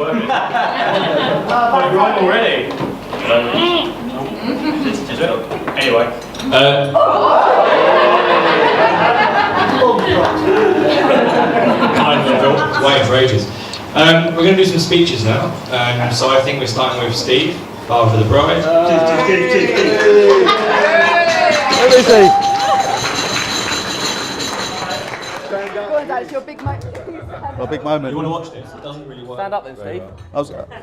working. Oh, you're wrong already. Anyway. Waiting for ages. We're going to do some speeches now. So I think we're starting with Steve, father of the bride. Where is he? Go on, Dad, it's your big moment. A big moment. You want to watch this? It doesn't really work. Stand up then, Steve.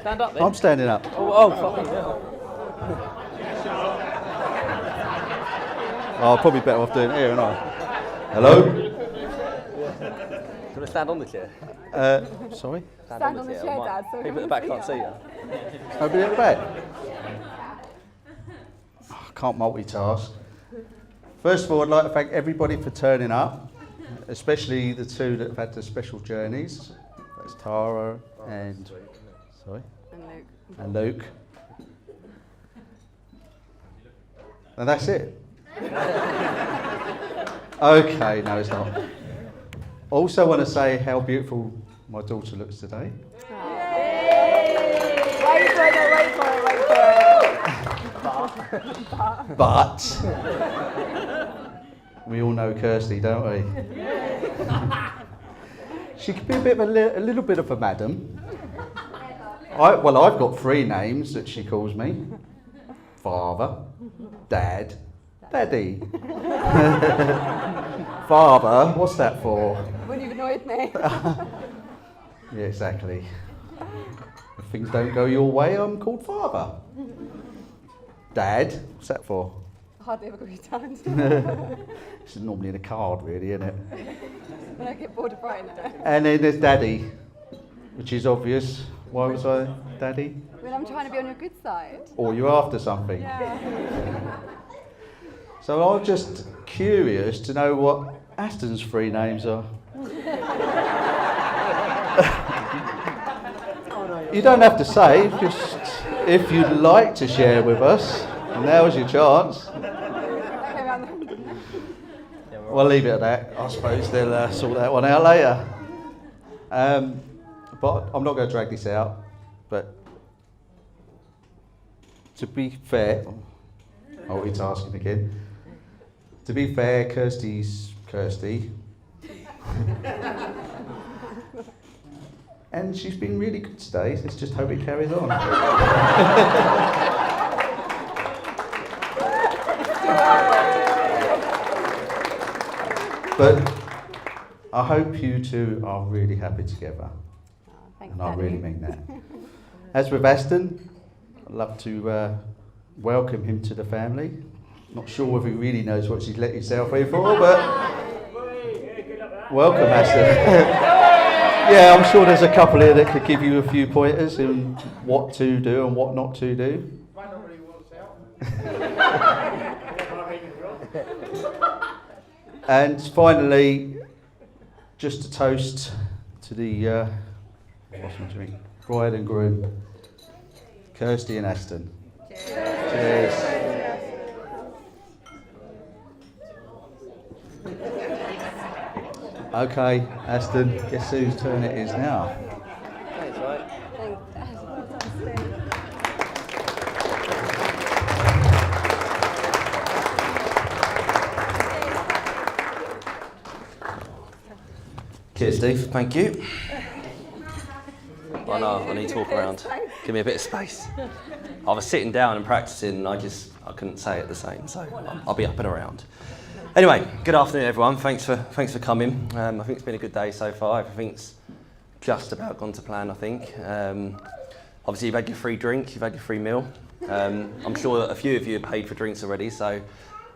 Stand up then. I'm standing up. Oh, fucking hell. Oh, probably better off doing it here, aren't I? Hello? Do you want to stand on the chair? Sorry? Stand on the chair, Dad. So People at the back can't see you. Nobody at the back? Oh, I can't multitask. First of all, I'd like to thank everybody for turning up, especially the two that have had the special journeys. That's Tara and... Sorry? And Luke. And that's it. Okay, no, it's not. Also want to say how beautiful my daughter looks today. Wait for it. But we all know Kirsty, don't we? She could be a bit of a little bit of a madam. I've got 3 names that she calls me: Father, Dad, Daddy. Father, what's that for? Wouldn't you've annoyed me. Yeah, exactly. If things don't go your way, I'm called Father. Dad, what's that for? Hardly ever got you done. It's normally in a card, really, isn't it? When I get bored of writing it. And then there's Daddy, which is obvious. Why was I Daddy? When I'm trying to be on your good side. Or you're after something. Yeah. So I'm just curious to know what Aston's 3 names are. You don't have to say, just if you'd like to share with us, now's your chance. We'll leave it at that. I suppose they'll sort that one out later. But I'm not going to drag this out. But to be fair, multitasking again. To be fair, Kirsty's Kirsty. And she's been really good today. Let's just hope it carries on. But I hope you two are really happy together. Thanks, And I Daddy. really mean that. As with Aston, I'd love to welcome him to the family. Not sure whether he really knows what she's let himself in for, but welcome, Aston. Yeah, I'm sure there's a couple here that could give you a few pointers in what to do and what not to do. And finally, just a toast to the what's my drink? Bride and groom, Kirsty and Aston. Cheers. Okay, Aston, guess whose turn it is now? Thanks, right? Cheers, Steve. Thank you. I know, I need to walk around. Give me a bit of space. I was sitting down and practicing and I couldn't say it the same, so I'll be up and around. Anyway, good afternoon everyone. Thanks for coming. I think it's been a good day so far. Everything's just about gone to plan, I think. Obviously you've had your free drink, you've had your free meal. I'm sure that a few of you have paid for drinks already, so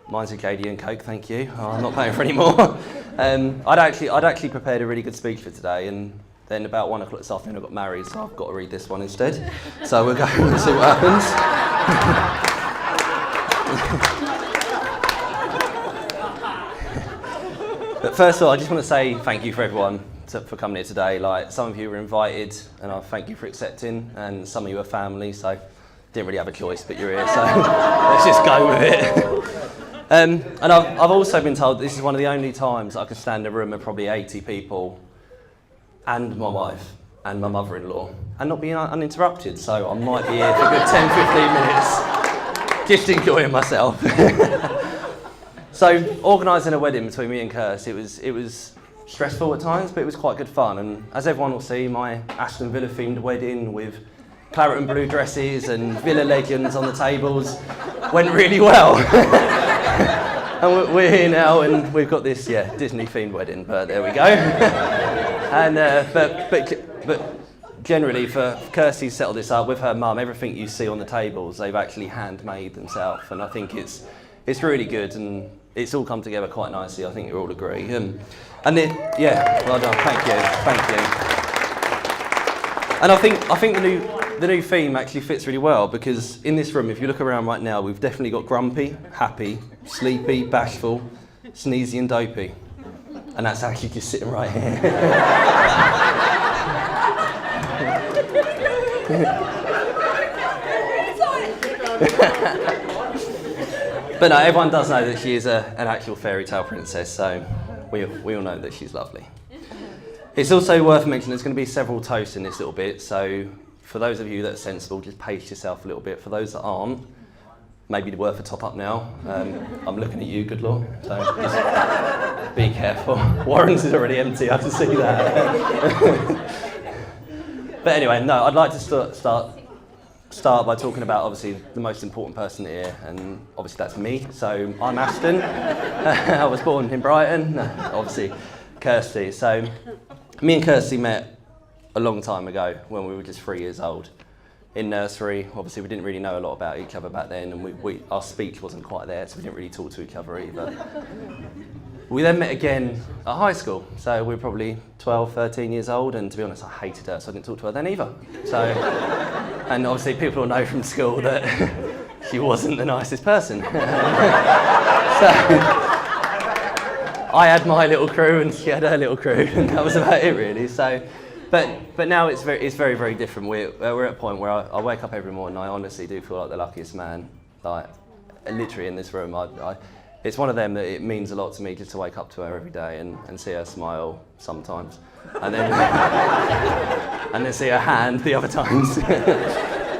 mine's a JD and Coke, thank you. I'm not paying for any more. I'd actually prepared a really good speech for today, and then about 1 o'clock this afternoon I got married, so I've got to read this one instead. So we'll go and see what happens. But first of all, I just want to say thank you for everyone for coming here today. Like, some of you were invited, and I thank you for accepting, and some of you are family, so didn't really have a choice, but you're here, so let's just go with it. And I've also been told this is one of the only times I can stand in a room of probably 80 people and my wife and my mother-in-law, and not being uninterrupted. So I might be here for a good 10, 15 minutes, just enjoying myself. So organising a wedding between me and Kirst, it was stressful at times, but it was quite good fun. And as everyone will see, my Aston Villa themed wedding with claret and blue dresses and Villa legends on the tables went really well. And we're here now, and we've got this Disney themed wedding. But there we go. And but generally, for Kirsty to settle this up with her mum, everything you see on the tables, they've actually handmade themselves, and I think it's really good, and it's all come together quite nicely. I think you all agree. And well done. Thank you. And I think the new theme actually fits really well, because in this room, if you look around right now, we've definitely got grumpy, happy, sleepy, bashful, sneezy, and dopey, and that's actually just sitting right here. But no, everyone does know that she is an actual fairy tale princess, so we all know that she's lovely. It's also worth mentioning there's going to be several toasts in this little bit, so for those of you that are sensible, just pace yourself a little bit. For those that aren't, maybe worth a top up now. I'm looking at you, good Lord, so just be careful. Warren's is already empty, I can see that. But anyway, no, I'd like to start by talking about obviously the most important person here, and obviously that's me. So I'm Aston. I was born in Brighton. Obviously, Kirsty. So me and Kirsty met a long time ago when we were just 3 years old in nursery. Obviously, we didn't really know a lot about each other back then, and our speech wasn't quite there, so we didn't really talk to each other either. We then met again at high school, so we were probably 12, 13 years old, and to be honest, I hated her, so I didn't talk to her then either. So, and obviously people will know from school that she wasn't the nicest person. So, I had my little crew and she had her little crew, and that was about it really. So, but now it's very, very different. We're at a point where I wake up every morning and I honestly do feel like the luckiest man, like literally in this room. It's one of them that it means a lot to me just to wake up to her every day and see her smile sometimes, and then see her hand the other times.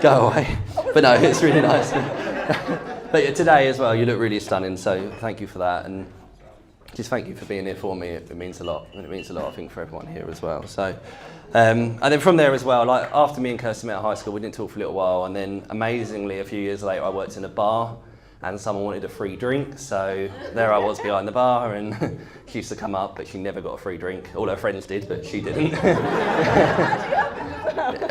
Go away. But no, it's really nice. But yeah, today as well, you look really stunning, so thank you for that, and just thank you for being here for me. It means a lot, and it means a lot, I think, for everyone here as well. So, and then from there as well, like after me and Kirsty met at high school, we didn't talk for a little while, and then amazingly, a few years later, I worked in a bar, and someone wanted a free drink, so there I was behind the bar, and she used to come up, but she never got a free drink. All her friends did, but she didn't.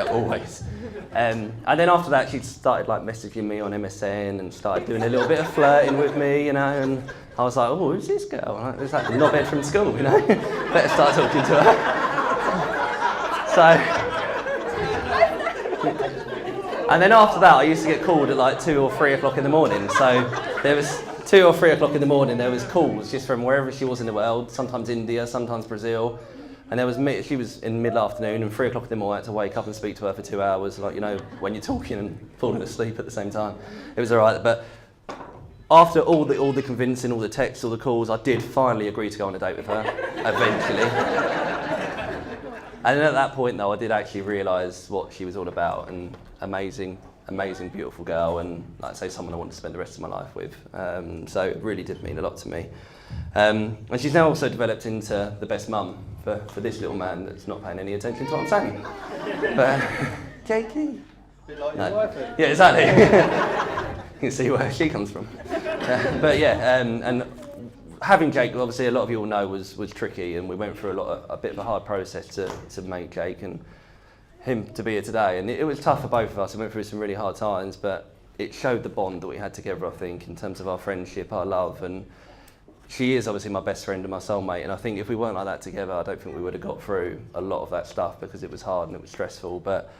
Always. And then after that, she started like messaging me on MSN and started doing a little bit of flirting with me, you know, and I was like, oh, who's this girl? Like, it's like not bad from school, you know. Better start talking to her. So. And then after that, I used to get called at like 2 or 3 o'clock in the morning. So there was 2 or 3 o'clock in the morning, there was calls just from wherever she was in the world, sometimes India, sometimes Brazil. And there was she was in mid-afternoon, and 3 o'clock in the morning I had to wake up and speak to her for 2 hours, like, you know, when you're talking and falling asleep at the same time. It was all right, but after all the convincing, all the texts, all the calls, I did finally agree to go on a date with her, eventually. And then at that point, though, I did actually realise what she was all about, and amazing, beautiful girl, and like I say, someone I want to spend the rest of my life with. So it really did mean a lot to me. And she's now also developed into the best mum for this little man that's not paying any attention to what I'm saying. But Jakey. No. Yeah, exactly. You can see where she comes from. But yeah, and having Jake, obviously a lot of you all know, was tricky, and we went through a bit of a hard process to make Jake and him to be here today. And it was tough for both of us. We went through some really hard times, but it showed the bond that we had together, I think, in terms of our friendship, our love. And she is obviously my best friend and my soulmate, and I think if we weren't like that together, I don't think we would have got through a lot of that stuff, because it was hard and it was stressful. But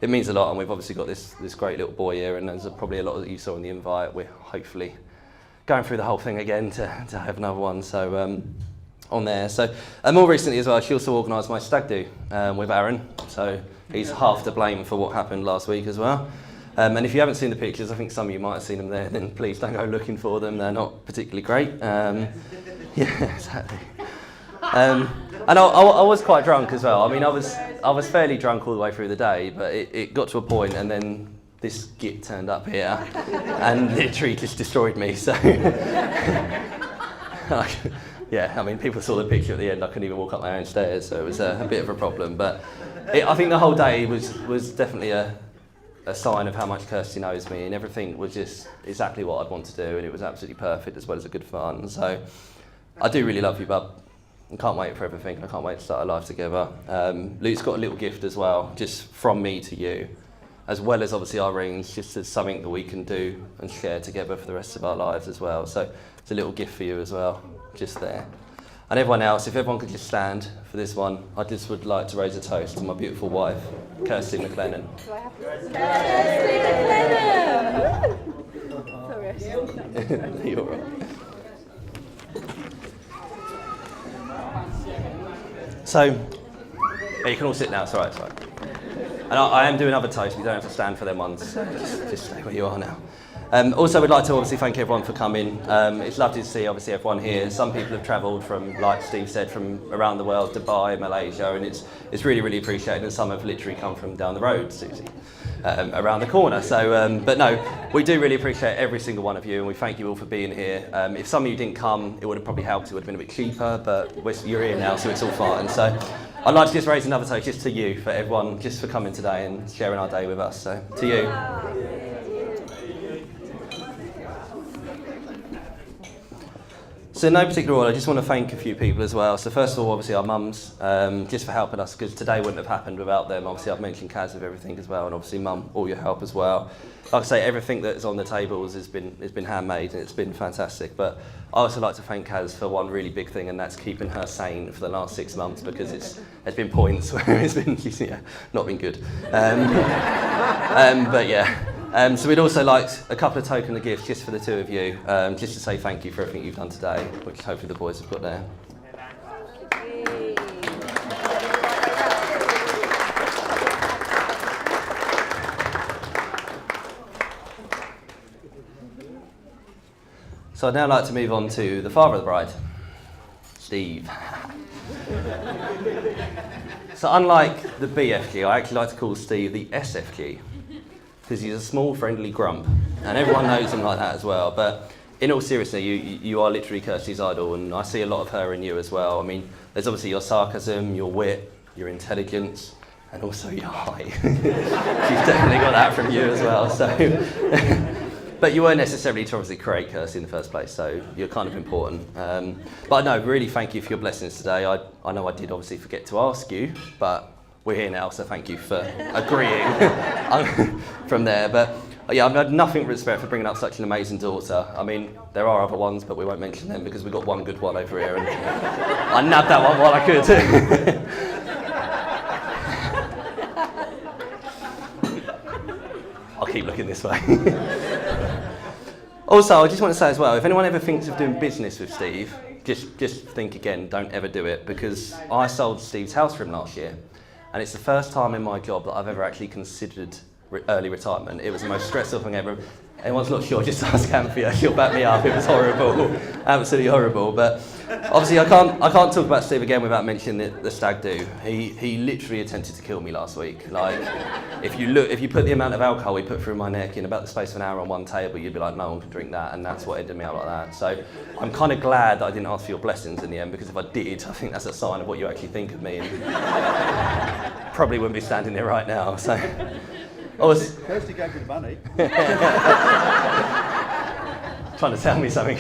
it means a lot, and we've obviously got this great little boy here, and there's probably a lot that you saw in the invite. We're hopefully going through the whole thing again to have another one, so on there. So more recently as well, she also organised my stag do with Aaron, so he's half to blame for what happened last week as well. And if you haven't seen the pictures, I think some of you might have seen them there, then please don't go looking for them, they're not particularly great. Yeah, exactly. And And I was quite drunk as well. I mean, I was fairly drunk all the way through the day, but it got to a point, and then this git turned up here and literally just destroyed me. So, yeah, I mean, people saw the picture at the end. I couldn't even walk up my own stairs, so it was a bit of a problem. But I think the whole day was definitely a sign of how much Kirsty knows me, and everything was just exactly what I'd want to do, and it was absolutely perfect as well as a good fun. So I do really love you, bub. I can't wait for everything, and I can't wait to start our life together. Luke's got a little gift as well, just from me to you, as well as obviously our rings, just as something that we can do and share together for the rest of our lives as well. So it's a little gift for you as well, just there. And everyone else, if everyone could just stand for this one, I just would like to raise a toast to my beautiful wife, Kirsty Mclennan. Do I have to? Sorry. You're right. So, yeah, you can all sit now, it's all right, it's all right. And I am doing other toasts, you don't have to stand for them ones, so just stay where you are now. Also, we'd like to obviously thank everyone for coming. It's lovely to see obviously everyone here. Some people have travelled from, like Steve said, from around the world, Dubai, Malaysia, and it's really, really appreciated. And some have literally come from down the road, Susie, around the corner. So, but no, we do really appreciate every single one of you, and we thank you all for being here. If some of you didn't come, it would have probably helped. It would have been a bit cheaper, but you're here now, so it's all fine. So, I'd like to just raise another toast just to you, for everyone, just for coming today and sharing our day with us. So, to you. So in no particular order, I just want to thank a few people as well. So first of all, obviously our mums, just for helping us, because today wouldn't have happened without them. Obviously I've mentioned Kaz with everything as well, and obviously Mum, all your help as well. Like I say, everything that's on the tables has been handmade, and it's been fantastic. But I also like to thank Kaz for one really big thing, and that's keeping her sane for the last 6 months, because there's been points where it's been not been good. But yeah. So we'd also like a couple of token of gifts just for the two of you, just to say thank you for everything you've done today, which hopefully the boys have got there. So I'd now like to move on to the father of the bride, Steve. So unlike the BFG, I actually like to call Steve the SFG. Because he's a small, friendly grump, and everyone knows him like that as well. But in all seriousness, you are literally Kirsty's idol, and I see a lot of her in you as well. I mean, there's obviously your sarcasm, your wit, your intelligence, and also your height. She's definitely got that from you as well. So, but you weren't necessarily to obviously create Kirsty in the first place, so you're kind of important. But no, really thank you for your blessings today. I know I did obviously forget to ask you, but we're here now, so thank you for agreeing from there. But yeah, I've had nothing but respect for bringing up such an amazing daughter. I mean, there are other ones, but we won't mention them because we've got one good one over here, and I nabbed that one while I could. I'll keep looking this way. Also, I just want to say as well, if anyone ever thinks of doing business with Steve, just think again, don't ever do it, because I sold Steve's house for him last year. And it's the first time in my job that I've ever actually considered early retirement. It was the most stressful thing ever. Anyone's not sure, just ask Anthea, she'll back me up. It was horrible, absolutely horrible. But obviously I can't talk about Steve again without mentioning the stag do. He literally attempted to kill me last week. Like, if you put the amount of alcohol he put through my neck in about the space of an hour on one table, you'd be like, no one can drink that, and that's what ended me out like that. So I'm kind of glad that I didn't ask for your blessings in the end, because if I did, I think that's a sign of what you actually think of me, and probably wouldn't be standing there right now. So. Kirsty gave you the money. Trying to tell me something.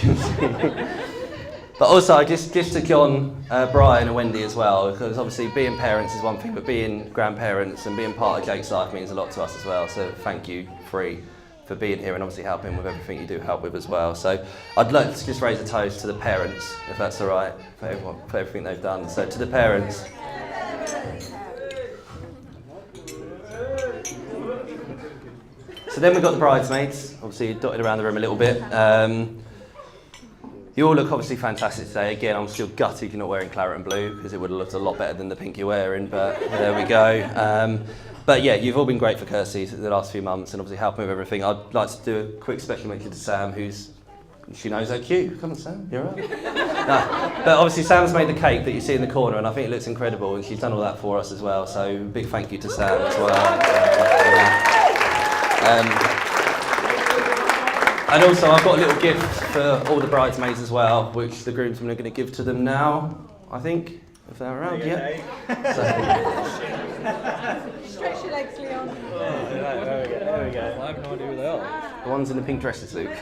But also, just to John, Brian and Wendy as well, because obviously being parents is one thing, but being grandparents and being part of Jake's life means a lot to us as well. So thank you, Free, for being here and obviously helping with everything you do help with as well. So I'd like to just raise a toast to the parents, if that's all right, for everything they've done. So to the parents. So then we've got the bridesmaids, obviously dotted around the room a little bit. You all look obviously fantastic today. Again, I'm still gutted you're not wearing claret and blue, because it would have looked a lot better than the pink you're wearing, but there we go. But yeah, you've all been great for Kirsty the last few months and obviously helping with everything. I'd like to do a quick special mention to Sam, who's She knows her cue. Come on, Sam, you're right. No, but obviously Sam's made the cake that you see in the corner, and I think it looks incredible, and she's done all that for us as well. So big thank you to Sam as well. And also I've got a little gift for all the bridesmaids as well, which the groomsmen are going to give to them now, I think, if they're around. Yeah. Stretch your legs, Leon. There we go. I have no idea who they are. The ones in the pink dresses, Luke.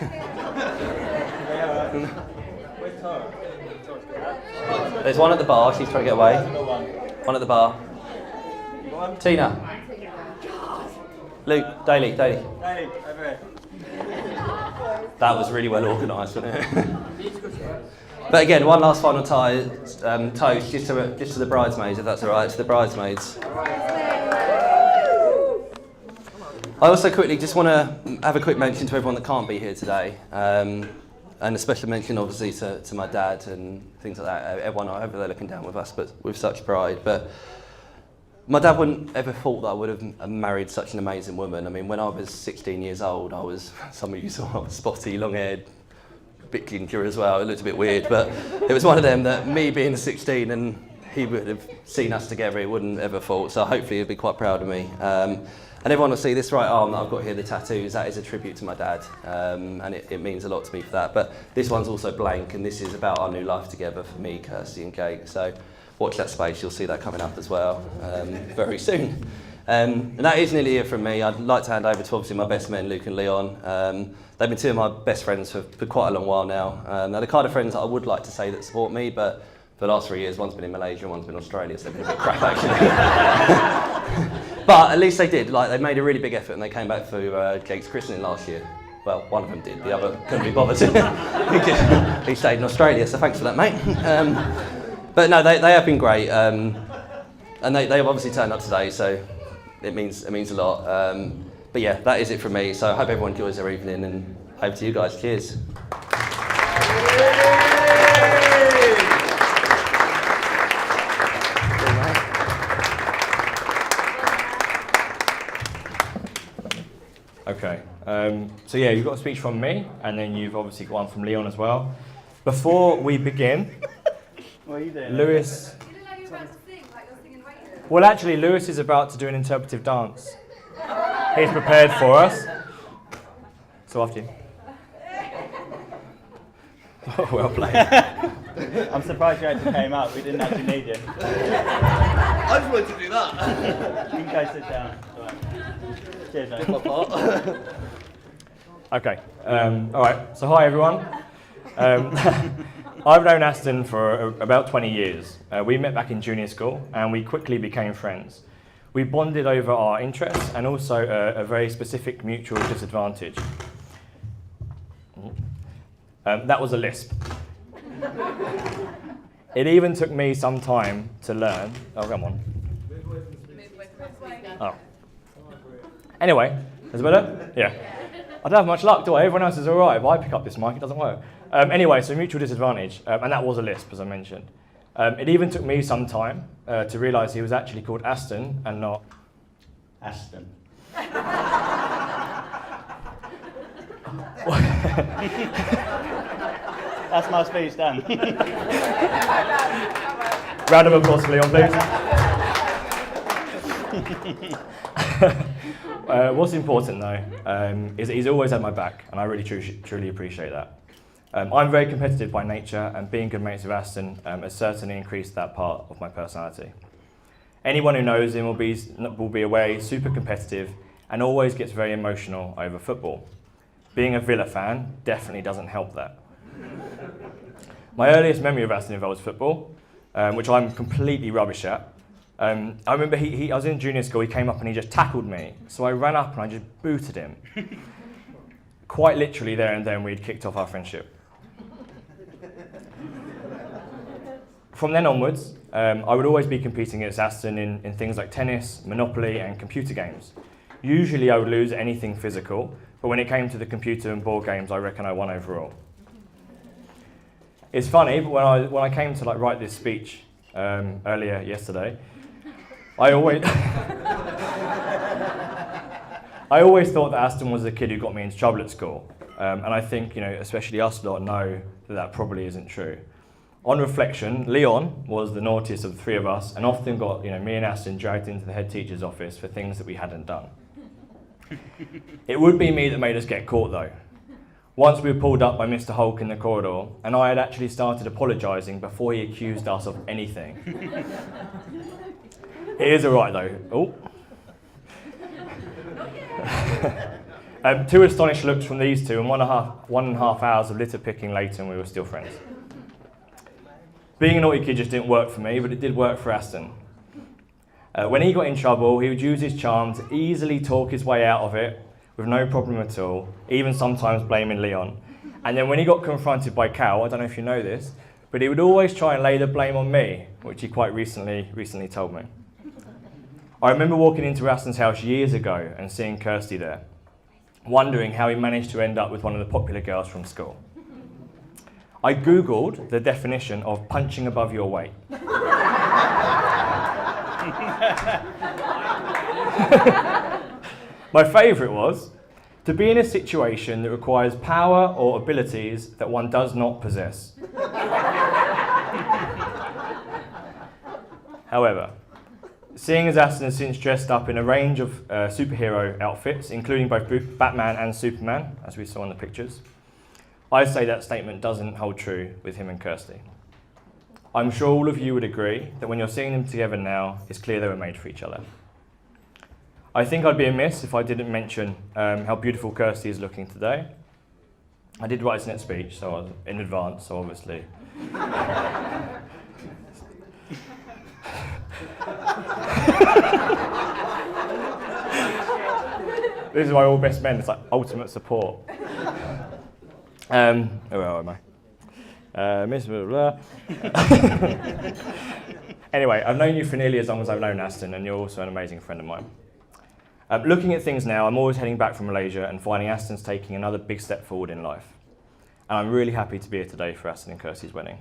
There's one at the bar, she's trying to get away. One at the bar. Tina. Luke, Daly. That was really well organised, wasn't it? But again, one last final toast, just to the bridesmaids, if that's all right, to the bridesmaids. I also quickly just want to have a quick mention to everyone that can't be here today, and a special mention obviously to my dad and things like that. Everyone over there looking down with us, but with such pride. But my dad wouldn't ever thought that I would have married such an amazing woman. I mean, when I was 16 years old, some of you saw I was spotty, long-haired, a bit ginger as well. It looked a bit weird, but it was one of them that me being 16 and he would have seen us together, he wouldn't ever thought. So hopefully he'd be quite proud of me. And everyone will see this right arm that I've got here, the tattoos, that is a tribute to my dad, and it means a lot to me for that. But this one's also blank, and this is about our new life together for me, Kirsty and Kate. So watch that space, you'll see that coming up as well very soon. And that is nearly it from me. I'd like to hand over to obviously my best men, Luke and Leon. They've been two of my best friends for quite a long while now. They're the kind of friends that I would like to say that support me, but for the last 3 years, one's been in Malaysia and one's been in Australia, so they've been a bit crap actually. But at least they did, like they made a really big effort and they came back for Jake's christening last year. Well, one of them did, the other couldn't be bothered. He stayed in Australia, so thanks for that, mate. But no, they have been great, and they've obviously turned up today, so it means a lot. But yeah, that is it from me, so I hope everyone enjoys their evening, and over to you guys, cheers. Okay, so yeah, you've got a speech from me, and then you've obviously got one from Leon as well. Before we begin, What are you doing? Lewis... You look like you're about to sing, like you're singing Waiting. Well, actually, Lewis is about to do an interpretive dance. He's prepared for us. So after you. Oh, well played. I'm surprised you actually came up. We didn't actually need you. I just wanted to do that. You can go sit down. It's all right. Cheers, mate. Okay, all right, so hi everyone. I've known Aston for about 20 years. We met back in junior school and we quickly became friends. We bonded over our interests and also a very specific mutual disadvantage. That was a lisp. It even took me some time to learn. Oh, come on. Oh. Anyway, is it better? Yeah. I don't have much luck, do I? Everyone else is all right. If I pick up this mic, it doesn't work. Anyway, so mutual disadvantage, and that was a lisp, as I mentioned. It even took me some time to realise he was actually called Aston and not... Aston. That's my speech done. Round of applause for Leon, please. What's important though is that he's always had my back, and I really truly appreciate that. I'm very competitive by nature, and being good mates with Aston has certainly increased that part of my personality. Anyone who knows him will be aware he's super competitive and always gets very emotional over football. Being a Villa fan definitely doesn't help that. My earliest memory of Aston involves football, which I'm completely rubbish at. I remember I was in junior school, he came up and he just tackled me. So I ran up and I just booted him. Quite literally there and then we'd kicked off our friendship. From then onwards, I would always be competing against Aston in things like tennis, Monopoly and computer games. Usually I would lose anything physical, but when it came to the computer and board games, I reckon I won overall. It's funny, but when I came to write this speech earlier yesterday, I always thought that Aston was the kid who got me into trouble at school. And I think, especially us lot know that probably isn't true. On reflection, Leon was the naughtiest of the three of us and often got, me and Aston dragged into the head teacher's office for things that we hadn't done. It would be me that made us get caught though. Once we were pulled up by Mr. Hulk in the corridor, and I had actually started apologising before he accused us of anything. It is alright though. Oh. 2 astonished looks from these two, and 1.5 hours of litter picking later, and we were still friends. Being a naughty kid just didn't work for me, but it did work for Aston. When he got in trouble, he would use his charm to easily talk his way out of it with no problem at all, even sometimes blaming Leon. And then when he got confronted by Cal, I don't know if you know this, but he would always try and lay the blame on me, which he quite recently told me. I remember walking into Aston's house years ago and seeing Kirsty there, wondering how he managed to end up with one of the popular girls from school. I googled the definition of punching above your weight. My favourite was to be in a situation that requires power or abilities that one does not possess. However, seeing as Aston has since dressed up in a range of superhero outfits, including both Batman and Superman, as we saw in the pictures, I say that statement doesn't hold true with him and Kirsty. I'm sure all of you would agree that when you're seeing them together now, it's clear they were made for each other. I think I'd be amiss if I didn't mention how beautiful Kirsty is looking today. I did write a net speech, so I was in advance, so obviously. This is my all best men, it's like ultimate support. Where am I? Miss blah, blah. Anyway, I've known you for nearly as long as I've known Aston, and you're also an amazing friend of mine. Looking at things now, I'm always heading back from Malaysia and finding Aston's taking another big step forward in life. And I'm really happy to be here today for Aston and Kirsty's wedding.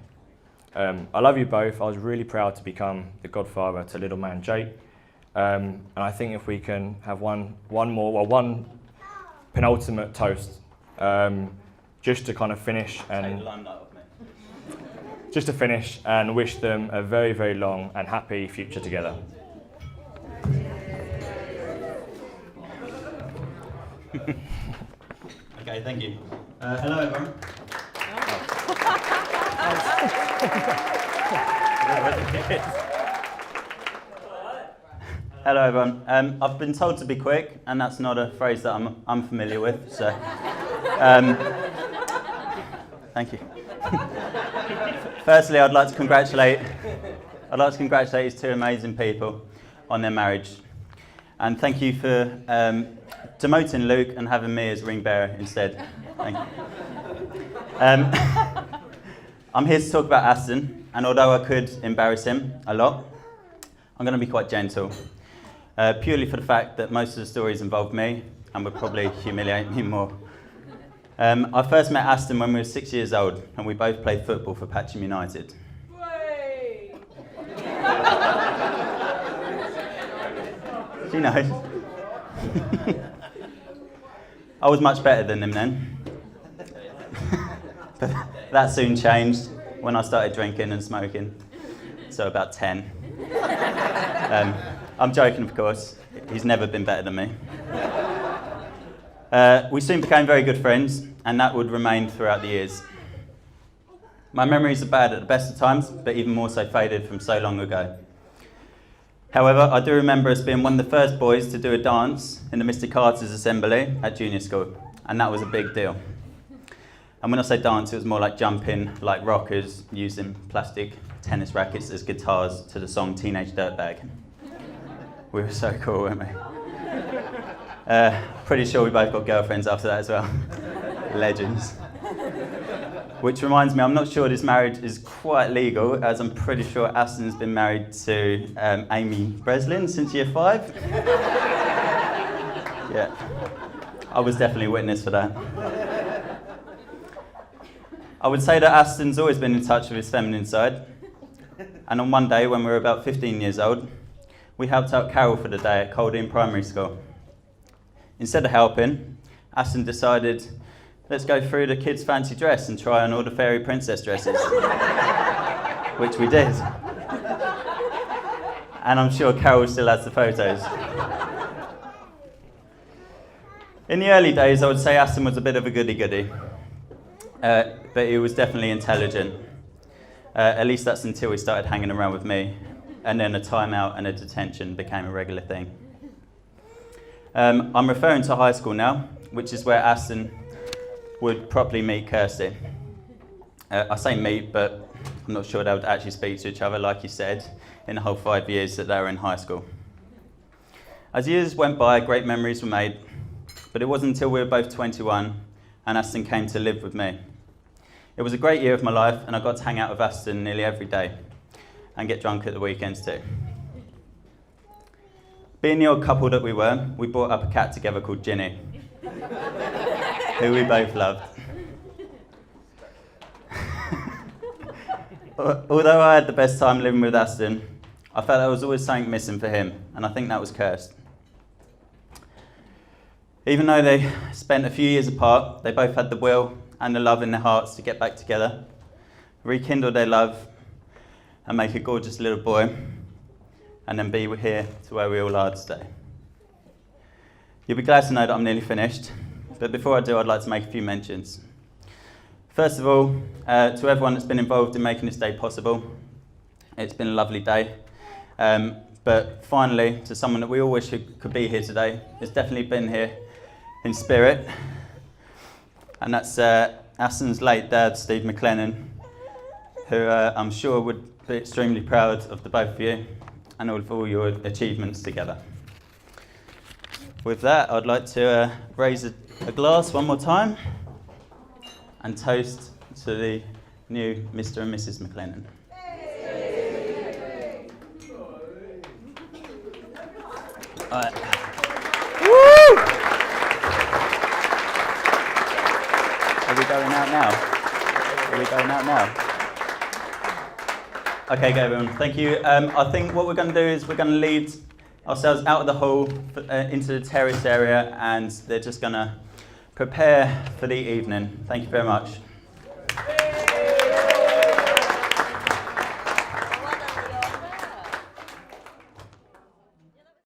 I love you both. I was really proud to become the godfather to little man Jake. And I think if we can have one penultimate toast, just to kind of finish and just to finish and wish them a very, very long and happy future together. Okay, thank you. Hello, everyone. Hello, everyone. I've been told to be quick, and that's not a phrase that I'm unfamiliar with. So, thank you. Firstly, I'd like to congratulate these two amazing people on their marriage, and thank you for demoting Luke and having me as ring bearer instead. Thank you. I'm here to talk about Aston, and although I could embarrass him a lot, I'm going to be quite gentle, purely for the fact that most of the stories involve me and would probably humiliate me more. I first met Aston when we were 6 years old, and we both played football for Patcham United. She knows. I was much better than him then. But that soon changed when I started drinking and smoking, so about 10. I'm joking, of course. He's never been better than me. We soon became very good friends, and that would remain throughout the years. My memories are bad at the best of times, but even more so faded from so long ago. However, I do remember us being one of the first boys to do a dance in the Mr. Carter's assembly at junior school, and that was a big deal. And when I say dance, it was more like jumping like rockers, using plastic tennis rackets as guitars to the song Teenage Dirtbag. We were so cool, weren't we? Pretty sure we both got girlfriends after that as well. Legends. Which reminds me, I'm not sure this marriage is quite legal, as I'm pretty sure Aston's been married to Amy Breslin since year 5. Yeah, I was definitely witness for that. I would say that Aston's always been in touch with his feminine side. And on one day, when we were about 15 years old, we helped out Carol for the day at Coldine Primary School. Instead of helping, Aston decided let's go through the kids' fancy dress and try on all the fairy princess dresses, which we did. And I'm sure Carol still has the photos. In the early days, I would say Aston was a bit of a goody-goody, but he was definitely intelligent. At least that's until he started hanging around with me, and then a timeout and a detention became a regular thing. I'm referring to high school now, which is where Aston would properly meet Kirsty. I say meet, but I'm not sure they would actually speak to each other, like you said, in the whole 5 years that they were in high school. As years went by, great memories were made, but it wasn't until we were both 21 and Aston came to live with me. It was a great year of my life, and I got to hang out with Aston nearly every day and get drunk at the weekends too. Being the old couple that we were, we brought up a cat together called Ginny, who we both loved. Although I had the best time living with Aston, I felt there was always something missing for him, and I think that was Kirst. Even though they spent a few years apart, they both had the will and the love in their hearts to get back together, rekindle their love, and make a gorgeous little boy, and then be here to where we all are today. You'll be glad to know that I'm nearly finished, but before I do, I'd like to make a few mentions. First of all, to everyone that's been involved in making this day possible, it's been a lovely day. But finally, to someone that we all wish could be here today, has definitely been here in spirit, and that's Aston's late dad, Steve Mclennan, who I'm sure would be extremely proud of the both of you and of all your achievements together. With that, I'd like to raise a glass one more time and toast to the new Mr. and Mrs. Mclennan. All right. Woo! Are we going out now? Are we going out now? Okay, go everyone. Thank you. I think what we're going to do is we're going to lead ourselves out of the hall into the terrace area, and they're just going to prepare for the evening. Thank you very much.